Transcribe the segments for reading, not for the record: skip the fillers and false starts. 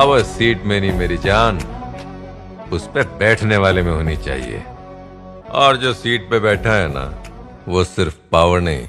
Power seat में नहीं मेरी जान, उस पे बैठने वाले में होनी चाहिए। और जो सीट पे बैठा है ना, वो सिर्फ पावर नहीं,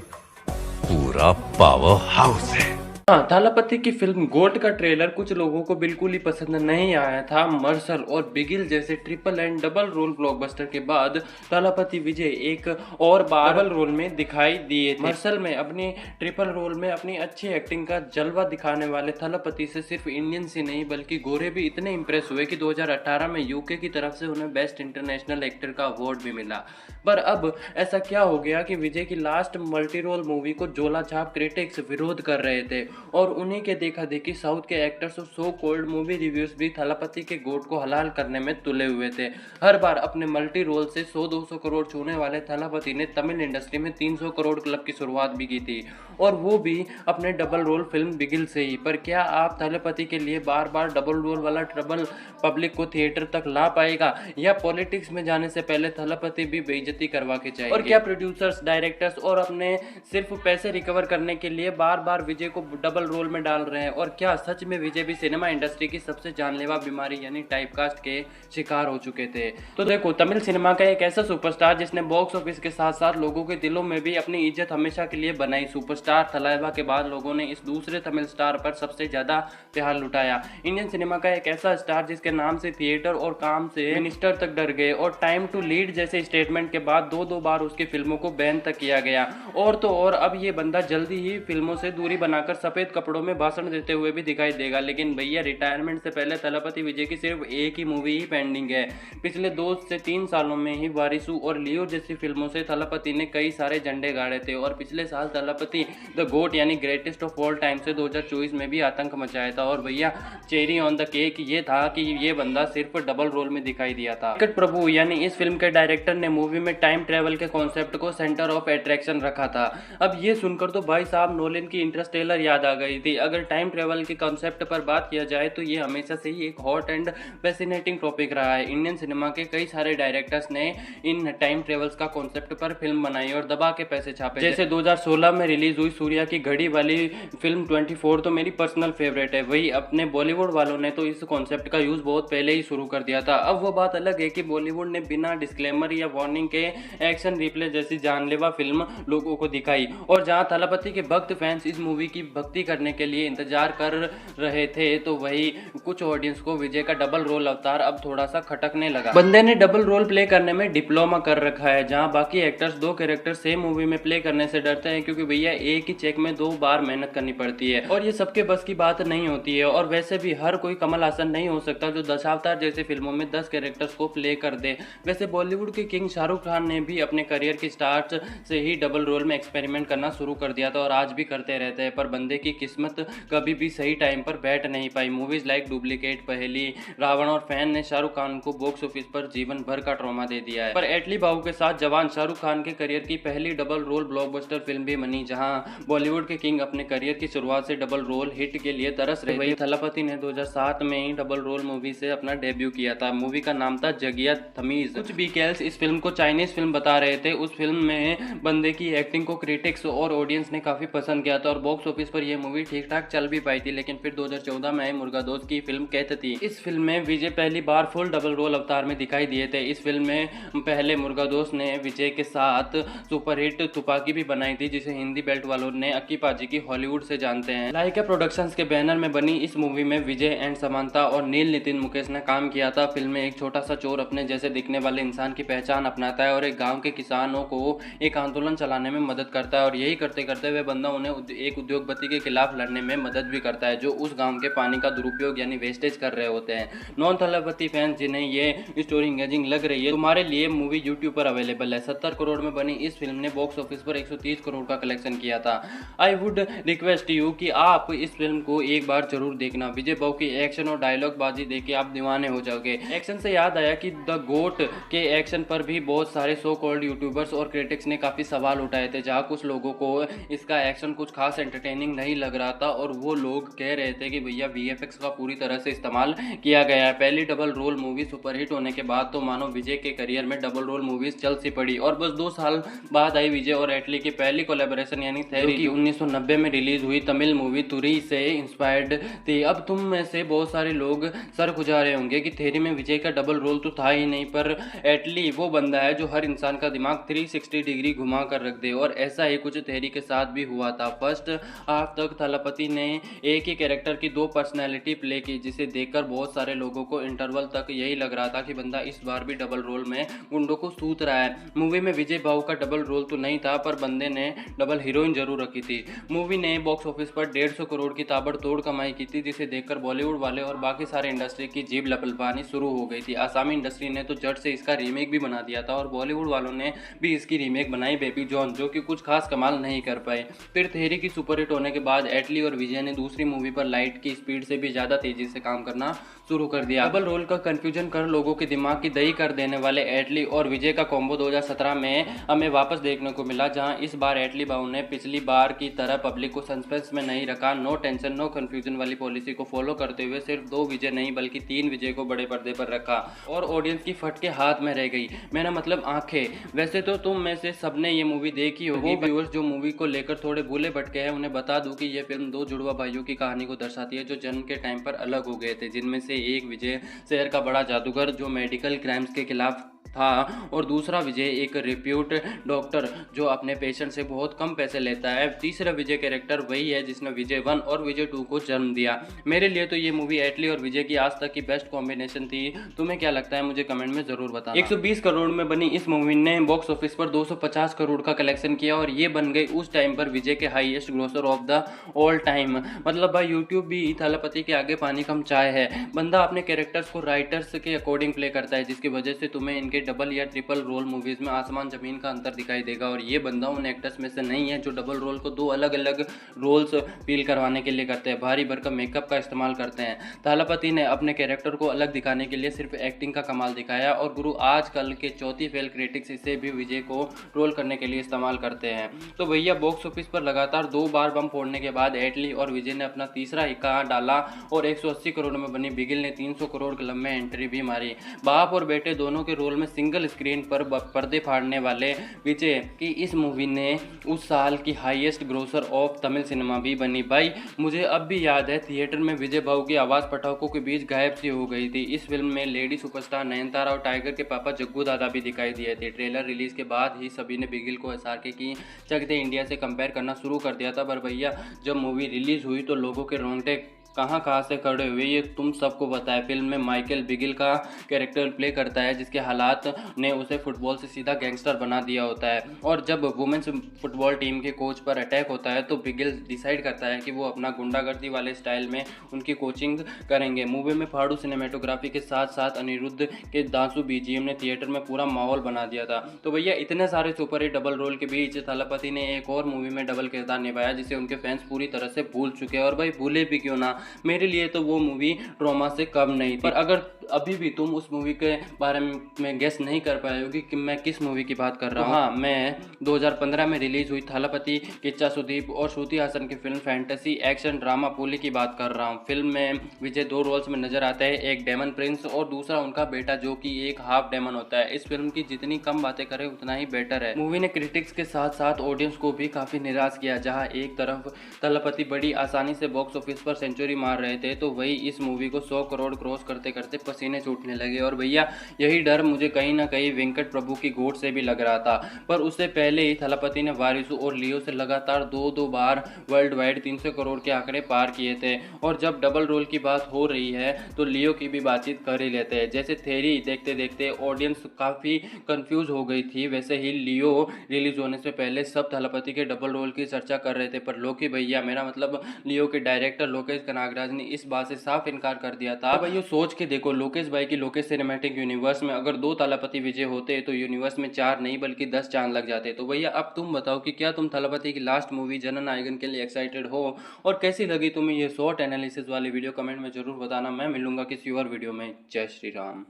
पूरा पावर हाउस है। हाँ, थालापति की फिल्म गोट का ट्रेलर कुछ लोगों को बिल्कुल ही पसंद नहीं आया था। मर्सल और बिगिल जैसे triple and double role blockbuster के बाद थालापति विजय एक और बार डबल रोल में दिखाई दिए थे। मर्सल में अपनी ट्रिपल रोल में अपनी अच्छी एक्टिंग का जलवा दिखाने वाले थालापति से सिर्फ इंडियंस ही नहीं बल्कि गोरे भी इतने इंप्रेस हुए कि 2018 में यूके की तरफ से उन्हें बेस्ट इंटरनेशनल एक्टर का अवार्ड भी मिला। पर अब ऐसा क्या हो गया कि विजय की लास्ट मल्टी रोल मूवी को जोला छाप क्रिटिक्स विरोध कर रहे थे और उन्हीं के देखा देखी साउथ के एक्टर्स और सो कोल्ड मूवी रिव्यूज भी थालापति के गोट को हलाल करने में तुले हुए थे। हर बार अपने मल्टी रोल से 100-200 करोड़ छूने वाले थालापति ने तमिल इंडस्ट्री में 300 करोड़ क्लब की शुरुआत भी की थी, और वो भी अपने डबल रोल फिल्म बिगिल से ही। पर क्या आप थालापति के लिए बार बार डबल रोल वाला ट्रबल पब्लिक को थिएटर तक ला पाएगा, या पॉलिटिक्स में जाने से पहले थालापति भी बेइज्जती करवा के जाएंगे? और क्या प्रोड्यूसर्स, डायरेक्टर्स और अपने सिर्फ पैसे रिकवर करने के लिए बार बार विजय को डबल रोल में डाल रहे हैं? और क्या सच में विजय भी सिनेमा इंडस्ट्री की सबसे जानलेवा बीमारी यानी टाइपकास्ट के शिकार हो चुके थे? तो देखो, तमिल सिनेमा का एक ऐसा सुपरस्टार जिसने बॉक्स ऑफिस के साथ साथ लोगों के दिलों में भी अपनी इज्जत हमेशा के लिए बनाई। सुपरस्टार थलाइवा के बाद लोगों ने इस दूसरे तमिल स्टार पर सबसे ज्यादा प्यार लुटाया। इंडियन सिनेमा का एक ऐसा स्टार जिसके नाम से थिएटर और काम से मिनिस्टर तक डर गए, और टाइम टू लीड जैसे स्टेटमेंट के बाद दो बार उसकी फिल्मों को बैन तक किया गया। और तो और अब ये बंदा जल्दी ही फिल्मों से दूरी बनाकर सफेद कपड़ों में भाषण देते हुए भी दिखाई देगा। लेकिन भैया, रिटायरमेंट से पहले थालापति विजय की सिर्फ एक ही मूवी ही पेंडिंग है। पिछले 2 से 3 सालों में ही वारिसू और लियो जैसी फिल्मों से थालापति ने कई सारे झंडे गाड़े थे, और पिछले साल थालापति द गोट यानी ग्रेटेस्ट ऑफ ऑल टाइम से 2024 में भी आतंक मचाया था। और भैया, चेरी ऑन द केक ये था कि ये बंदा सिर्फ डबल रोल में दिखाई दिया था। वेंकट प्रभु यानी इस फिल्म के डायरेक्टर ने मूवी में टाइम ट्रेवल के कॉन्सेप्ट को सेंटर ऑफ अट्रैक्शन रखा था। अब ये सुनकर तो भाई साहब नोलन की इंटरस्टेलर याद आ गई थी। अगर टाइम ट्रेवल के कॉन्सेप्ट पर बात किया जाए तो ये हमेशा से ही एक हॉट एंड फैसिनेटिंग टॉपिक रहा है। इंडियन सिनेमा के कई सारे डायरेक्टर्स ने इन टाइम ट्रेवल्स का कॉन्सेप्ट पर फिल्म बनाई और दबा के पैसे छापे। जैसे 2016 में रिलीज हुई सूर्या की घड़ी वाली फिल्म 24 तो मेरी पर्सनल फेवरेट है। वही अपने बॉलीवुड वालों ने तो इस कॉन्सेप्ट का यूज बहुत पहले ही शुरू कर दिया था। अब वो बात अलग है कि बॉलीवुड ने बिना डिस्क्लेमर या वार्निंग के एक्शन रिप्ले जैसी जानलेवा फिल्म लोगों को दिखाई, और जहां थालापति के भक्त फैंस इस मूवी की भक्ति करने के लिए इंतजार कर रहे थे, तो वही कुछ ऑडियंस को विजय का डबल रोल अवतार अब थोड़ा सा खटकने लगा। बंदे ने डबल रोल प्ले करने में डिप्लोमा कर रखा है, जहां बाकी एक्टर्स 2 कैरेक्टर सेम मूवी में प्ले करने से डरते हैं, क्योंकि भैया एक ही चेक में 2 बार मेहनत करनी पड़ती है, और ये सबके बस की बात नहीं होती है। और वैसे भी हर कोई कमल हासन नहीं हो सकता जो दशावतार जैसे फिल्मों में 10 कैरेक्टर्स को प्ले कर दे। वैसे बॉलीवुड के किंग शाहरुख खान ने भी अपने करियर की स्टार्ट से ही डबल रोल में एक्सपेरिमेंट करना शुरू कर दिया था, और आज भी करते रहते हैं। पर बंदे की किस्मत कभी भी सही टाइम पर बैठ नहीं पाई। मूवीज लाइक डुप्लीकेट, पहेली, रावण और फैन ने शाहरुख खान को बॉक्स ऑफिस पर जीवन भर का ट्रॉमा दे दिया है। पर एटली बाबू के साथ जवान शाहरुख खान के करियर की पहली डबल रोल ब्लॉकबस्टर फिल्म भी बनी, जहां बॉलीवुड के किंग अपने करियर की शुरुआत से डबल रोल हिट के लिए तरस रहे। वही थालापति ने 2007 में ही डबल रोल मूवी से अपना डेब्यू किया था। मूवी का नाम था जगिया तमीज। कुछ बीकेल्स इस फिल्म को चाइनीज फिल्म बता रहे थे। उस फिल्म में बंदे की एक्टिंग को क्रिटिक्स और ऑडियंस ने काफी पसंद किया था, और बॉक्स ऑफिस पर यह मूवी ठीक ठाक चल भी पाई थी। लेकिन फिर 2014 में आई मुर्गा दोस्त की फिल्म कहत थी। इस फिल्म में विजय पहली बार फुल डबल रोल अवतार में दिखाई दिए थे। इस फिल्म में पहले मुर्गा दोस्त ने विजय के साथ सुपरहिट तुपाकी भी बनाई थी, जिसे हिंदी बेल्ट वालों ने अक्की पाजी की हॉलीवुड से जानते हैं। लाइका प्रोडक्शंस के बैनर में बनी इस मूवी में विजय एंड समांता और नील नितिन मुकेश ने काम किया था। फिल्म में एक छोटा सा चोर अपने जैसे दिखने वाले इंसान की पहचान अपनाता है और एक गांव के किसानों को एक आंदोलन चलाने में मदद करता है, और यही करते करते वह बंदा उन्हें एक उद्योगपति के खिलाफ लड़ने में मदद भी करता है, जो उस गांव के पानी का दुरुपयोग यानी वेस्टेज कर रहे होते हैं। नॉन थालापति फैंस जिन्हें ये स्टोरी इंगेजिंग लग रही है, तुम्हारे लिए मूवी यूट्यूब पर अवेलेबल है। 70 करोड़ में बनी इस फिल्म ने बॉक्स ऑफिस पर 130 करोड़ का कलेक्शन किया था। आई वुड रिक्वेस्ट यू कि आप इस फिल्म को एक बार जरूर देखना। विजय बाबू की एक्शन और डायलॉग बाजी देख के आप दीवाने हो जाओगे। एक्शन से याद आया कि द गोट के एक्शन पर भी बहुत सारे सो कॉल्ड यूट्यूबर्स और क्रिटिक्स ने काफी सवाल उठाए थे, जहां कुछ लोगों को इसका एक्शन कुछ खास एंटरटेनिंग नहीं नहीं लग रहा था और वो लोग कह रहे थे कि भैया वीएफएक्स का पूरी तरह से इस्तेमाल किया गया है। पहली डबल रोल मूवी सुपरहिट होने के बाद तो मानो विजय के करियर में डबल रोल मूवीज चल सी पड़ी और बस 2 साल बाद आई विजय और एटली की पहली कोलैबोरेशन यानी थेरी की 1990 में रिलीज हुई तमिल मूवी तुरी से इंस्पायर्ड थी। अब तुम में से बहुत सारे लोग सर खुजा रहे होंगे कि थेरी में विजय का डबल रोल तो था ही नहीं, पर एटली वो बंदा है जो हर इंसान का दिमाग 360 डिग्री घुमा कर रख दे और ऐसा ही कुछ थेरी के साथ भी हुआ था। फर्स्ट हाफ तक थलापति ने एक ही कैरेक्टर की 2 पर्सनैलिटी प्ले की, जिसे देखकर बहुत सारे लोगों को इंटरवल तक यही लग रहा था कि बंदा इस बार भी डबल रोल में गुंडों को सूत रहा है। मूवी में विजय बाबू का डबल रोल तो नहीं था, पर बंदे ने डबल हीरोइन जरूर रखी थी। मूवी ने बॉक्स ऑफिस पर 150 करोड़ की ताबड़तोड़ कमाई की थी, जिसे देखकर बॉलीवुड वाले और बाकी सारे इंडस्ट्री की जीभ लपलपानी शुरू हो गई थी। आसामी इंडस्ट्री ने तो जट से इसका रीमेक भी बना दिया था और बॉलीवुड वालों ने भी इसकी रीमेक बनाई बेबी जॉन, जो कि कुछ खास कमाल नहीं कर पाए। फिर थेरी की सुपरहिट होने के बाद एटली और विजय ने दूसरी मूवी पर लाइट की स्पीड से भी ज्यादा तेजी से काम करना शुरू कर दिया। डबल रोल का कंफ्यूजन कर लोगों के दिमाग की दही कर देने वाले एटली और विजय का कॉम्बो 2017 में हमें वापस देखने को मिला, जहां इस बार एटली बाबू ने पिछली बार की तरह पब्लिक को सस्पेंस में नहीं रखा। नो टेंशन नो कंफ्यूजन वाली पॉलिसी को फॉलो करते हुए सिर्फ 2 विजय नहीं बल्कि 3 विजय को बड़े पर्दे पर रखा और ऑडियंस की फटके हाथ में रह गई, मेरा मतलब आंखें। वैसे तो तुम में से सबने ये मूवी देखी होगी। व्यूअर्स जो मूवी को लेकर थोड़े भूले भटके हैं उन्हें बता दूं कि यह फिल्म 2 जुड़वा भाइयों की कहानी को दर्शाती है जो जन्म के टाइम पर अलग हो गए थे, जिनमें से एक विजय शहर का बड़ा जादूगर जो मेडिकल क्राइम्स के खिलाफ था और दूसरा विजय एक रिप्यूट डॉक्टर जो अपने पेशेंट से बहुत कम पैसे लेता है। तीसरा विजय कैरेक्टर वही है जिसने विजय 1 और विजय 2 को जन्म दिया। मेरे लिए तो ये मूवी एटली और विजय की आज तक की बेस्ट कॉम्बिनेशन थी। तुम्हें क्या लगता है मुझे कमेंट में जरूर बताना। 120 करोड़ में बनी इस मूवी ने बॉक्स ऑफिस पर 250 करोड़ का कलेक्शन किया और ये बन गई उस टाइम पर विजय के highest grocer of the all time. मतलब भाई यूट्यूब भी थलापति के आगे पानी कम चाय है। बंदा अपने कैरेक्टर्स को राइटर्स के अकॉर्डिंग प्ले करता है, जिसकी वजह से तुम्हें इनके डबल या ट्रिपल रोल मूवीज में आसमान जमीन का अंतर दिखाई देगा। और ये बंदा उन एक्टर्स में से नहीं है जो डबल रोल को 2 अलग अलग रोल्स फील करवाने के लिए करते हैं, भारी भरकम मेकअप का इस्तेमाल करते हैं। थालापति ने अपने कैरेक्टर को अलग दिखाने के लिए सिर्फ एक्टिंग का कमाल दिखाया और गुरु आजकल के चौथी फेल क्रिटिक्स इसे भी विजय को रोल करने के लिए इस्तेमाल करते हैं। तो भैया बॉक्स ऑफिस पर लगातार 2 बार बम फोड़ने के बाद एटली और विजय ने अपना तीसरा हिक्का डाला और 180 करोड़ में बनी बिगिल ने 300 करोड़ क्लब में एंट्री भी मारी। बाप और बेटे दोनों के रोल में सिंगल स्क्रीन पर पर्दे फाड़ने वाले विजय की इस मूवी ने उस साल की highest grocer of Tamil cinema भी बनी। भाई मुझे अब भी याद है थिएटर में विजय बाबू की आवाज़ पटाखों के बीच गायब सी हो गई थी। इस फिल्म में लेडी सुपरस्टार नयनतारा और टाइगर के पापा जग्गू दादा भी दिखाई दिए थे। ट्रेलर रिलीज के बाद ही सभी ने बिगिल को एसआरके की चक दे इंडिया से कंपेयर करना शुरू कर दिया था, पर भैया जब मूवी रिलीज हुई तो लोगों के रोंगटे कहाँ से खड़े हुए ये तुम सबको पता है। फिल्म में माइकल बिगिल का कैरेक्टर प्ले करता है जिसके हालात ने उसे फुटबॉल से सीधा गैंगस्टर बना दिया होता है और जब वुमेन्स फुटबॉल टीम के कोच पर अटैक होता है तो बिगिल डिसाइड करता है कि वो अपना गुंडागर्दी वाले स्टाइल में उनकी कोचिंग करेंगे। मूवी में फाड़ू सिनेमेटोग्राफी के साथ साथ अनिरुद्ध के दांसू बीजीएम ने थिएटर में पूरा माहौल बना दिया था। तो भैया इतने सारे सुपरहिट डबल रोल के बीच थालापति ने एक और मूवी में डबल किरदार निभाया जिसे उनके फैंस पूरी तरह से भूल चुके हैं और भाई भूले भी क्यों ना, मेरे लिए तो वो मूवी ट्रॉमा से कम नहीं थी। पर अगर अभी भी तुम उस मूवी के बारे में गेस नहीं कर पाए होगी कि मैं किस मूवी की बात कर रहा हूँ। हाँ, मैं 2015 में रिलीज हुई थालापति, किच्चा सुदीप और श्रुति हासन की फिल्म फैंटेसी एक्शन ड्रामा पुली की बात कर रहा हूँ। फिल्म में विजय 2 रोल्स में नजर आते हैं, एक डेमन प्रिंस और दूसरा उनका बेटा जो कि एक हाफ डेमन होता है। इस फिल्म की जितनी कम बातें करें उतना ही बेटर है। मूवी ने क्रिटिक्स के साथ साथ ऑडियंस को भी काफी निराश किया। जहाँ एक तरफ थालापति बड़ी आसानी से बॉक्स ऑफिस पर सेंचुरी मार रहे थे तो वही इस मूवी को 100 करोड़ क्रॉस करते करते पसीने छूटने लगे। और भैया यही डर मुझे कहीं ना कहीं वेंकट प्रभु की गोट से भी लग रहा था, पर उससे पहले ही थालापति ने वारिसू और लियो से लगातार 2 बार वर्ल्ड वाइड 300 करोड़ के आंकड़े पार किए थे। और जब डबल रोल की बात हो रही है तो लियो की भी बातचीत कर ही लेते हैं। जैसे थेरी देखते देखते ऑडियंस काफी कंफ्यूज हो गई थी, वैसे ही लियो रिलीज होने से पहले सब थालापति के डबल रोल की चर्चा कर रहे थे। पर लोकी भैया, मेरा मतलब लियो के डायरेक्टर लोकेश कनागराज ने इस बात से साफ इनकार कर दिया था। भाई सोच के देखो, लोकेश भाई की लोकेश सिनेमैटिक यूनिवर्स में अगर 2 थालापति विजय होते तो यूनिवर्स में 4 नहीं बल्कि 10 चांद लग जाते। तो भैया अब तुम बताओ कि क्या तुम थालापति की लास्ट मूवी जननायकन के लिए एक्साइटेड हो और कैसी लगी तुम्हें ये शॉर्ट एनालिसिस वाली वीडियो? कमेंट में जरूर बताना। मैं मिलूंगा किसी और वीडियो में। जय श्री राम।